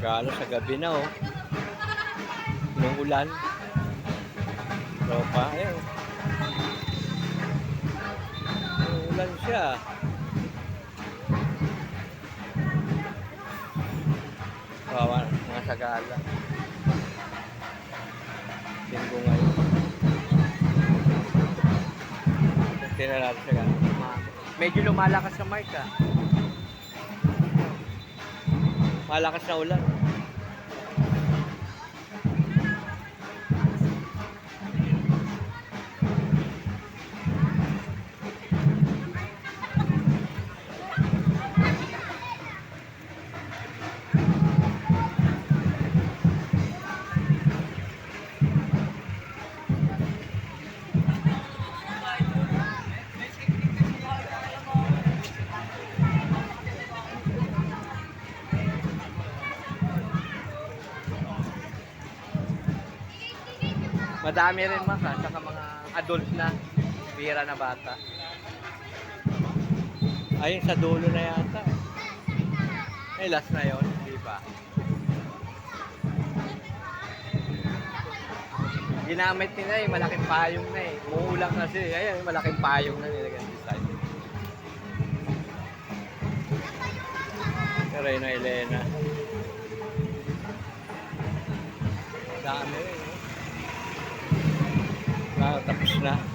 Galo sa gabi na oh. Nung ulan. Tropa, ayun. Nung ulan siya. Kawawa, mga sagala. Linggo ngayon. Tingnan natin siya. Medyo lumalakas sa Mark ah. Malakas na ulan. Madami rin mga saka mga adult na bira na bata. Ayun sa dulo na yata. Ay last na yon, di ba? Ginamit nila malaking payong na eh. Muulang kasi. Ayun, malaking payong na nilagyan sa side. Reyna Elena. Dami rin. Tapos na.